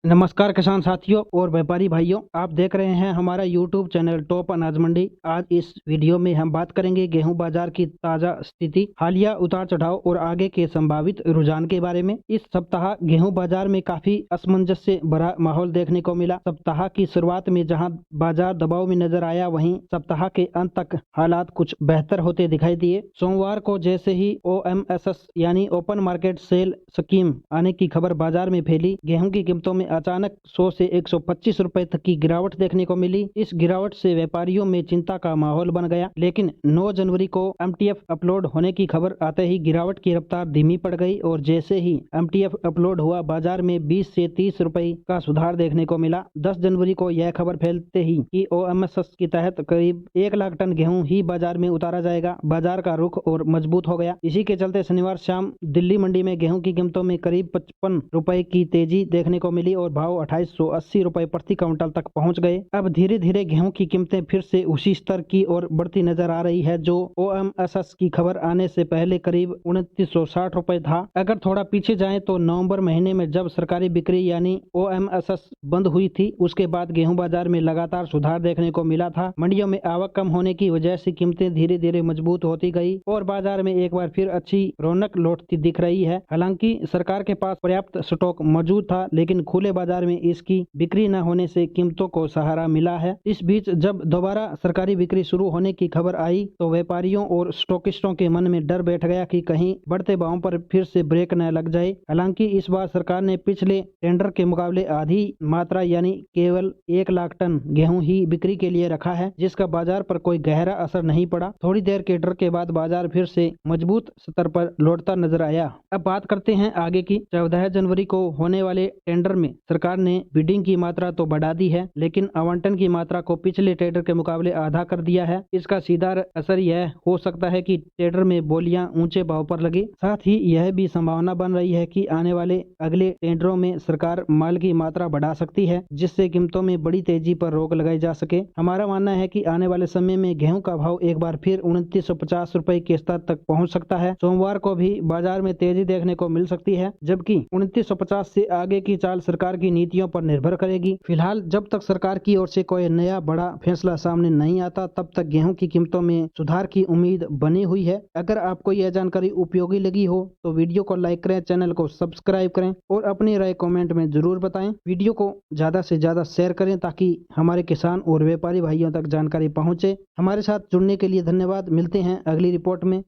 नमस्कार किसान साथियों और व्यापारी भाइयों, आप देख रहे हैं हमारा YouTube चैनल टॉप अनाज मंडी। आज इस वीडियो में हम बात करेंगे गेहूं बाजार की ताजा स्थिति, हालिया उतार चढ़ाव और आगे के संभावित रुझान के बारे में। इस सप्ताह गेहूं बाजार में काफी असमंजस से भरा माहौल देखने को मिला। सप्ताह की शुरुआत में जहां बाजार दबाव में नजर आया, वहीं सप्ताह के अंत तक हालात कुछ बेहतर होते दिखाई दिए। सोमवार को जैसे ही OMSS यानी ओपन मार्केट सेल स्कीम आने की खबर बाजार में फैली, गेहूं की कीमतों में अचानक 100 से 125 रुपए तक की गिरावट देखने को मिली। इस गिरावट से व्यापारियों में चिंता का माहौल बन गया, लेकिन 9 जनवरी को MTF अपलोड होने की खबर आते ही गिरावट की रफ्तार धीमी पड़ गई और जैसे ही MTF अपलोड हुआ, बाजार में 20 से 30 रुपए का सुधार देखने को मिला। 10 जनवरी को यह खबर फैलते ही कि OMSS के तहत करीब 1 लाख टन गेहूं ही बाजार में उतारा जाएगा, बाजार का रुख और मजबूत हो गया। इसी के चलते शनिवार शाम दिल्ली मंडी में गेहूं की कीमतों में करीब 55 रुपए की तेजी देखने को मिली और भाव 2880 रुपए प्रति क्विंटल तक पहुंच गए। अब धीरे धीरे गेहूं की कीमतें फिर से उसी स्तर की ओर बढ़ती नजर आ रही है जो OMSS की खबर आने से पहले करीब 2960 रुपए था। अगर थोड़ा पीछे जाएं तो नवंबर महीने में जब सरकारी बिक्री यानी OMSS बंद हुई थी, उसके बाद गेहूं बाजार में लगातार सुधार देखने को मिला था। मंडियों में आवक कम होने की वजह से कीमतें धीरे धीरे मजबूत होती गई और बाजार में एक बार फिर अच्छी रौनक लौटती दिख रही है। हालांकि सरकार के पास पर्याप्त स्टॉक मौजूद था, लेकिन खुले बाजार में इसकी बिक्री न होने से कीमतों को सहारा मिला है। इस बीच जब दोबारा सरकारी बिक्री शुरू होने की खबर आई तो व्यापारियों और स्टॉकिस्टों के मन में डर बैठ गया कि कहीं बढ़ते भावों पर फिर से ब्रेक न लग जाए। हालांकि इस बार सरकार ने पिछले टेंडर के मुकाबले आधी मात्रा यानी केवल 1 लाख टन गेहूं ही बिक्री के लिए रखा है, जिसका बाजार पर कोई गहरा असर नहीं पड़ा। थोड़ी देर के डर के बाद बाजार फिर से मजबूत स्तर पर लौटता नजर आया। अब बात करते हैं आगे की। 14 जनवरी को होने वाले टेंडर में सरकार ने बिडिंग की मात्रा तो बढ़ा दी है, लेकिन आवंटन की मात्रा को पिछले टेंडर के मुकाबले आधा कर दिया है। इसका सीधा असर यह हो सकता है कि टेंडर में बोलियां ऊंचे भाव पर लगे। साथ ही यह भी संभावना बन रही है कि आने वाले अगले टेंडरों में सरकार माल की मात्रा बढ़ा सकती है, जिससे कीमतों में बड़ी तेजी पर रोक लगाई जा सके। हमारा मानना है कि आने वाले समय में गेहूं का भाव एक बार फिर 2950 रुपए के स्तर तक पहुंच सकता है। सोमवार को भी बाजार में तेजी देखने को मिल सकती है, जबकि 2950 से आगे की चाल सरकार की नीतियों पर निर्भर करेगी। फिलहाल जब तक सरकार की ओर से कोई नया बड़ा फैसला सामने नहीं आता, तब तक गेहूं की कीमतों में सुधार की उम्मीद बनी हुई है। अगर आपको यह जानकारी उपयोगी लगी हो तो वीडियो को लाइक करें, चैनल को सब्सक्राइब करें और अपनी राय कमेंट में जरूर बताएं। वीडियो को ज्यादा से ज्यादा शेयर करें ताकि हमारे किसान और व्यापारी भाइयों तक जानकारी पहुंचे। हमारे साथ जुड़ने के लिए धन्यवाद। मिलते हैं अगली रिपोर्ट में।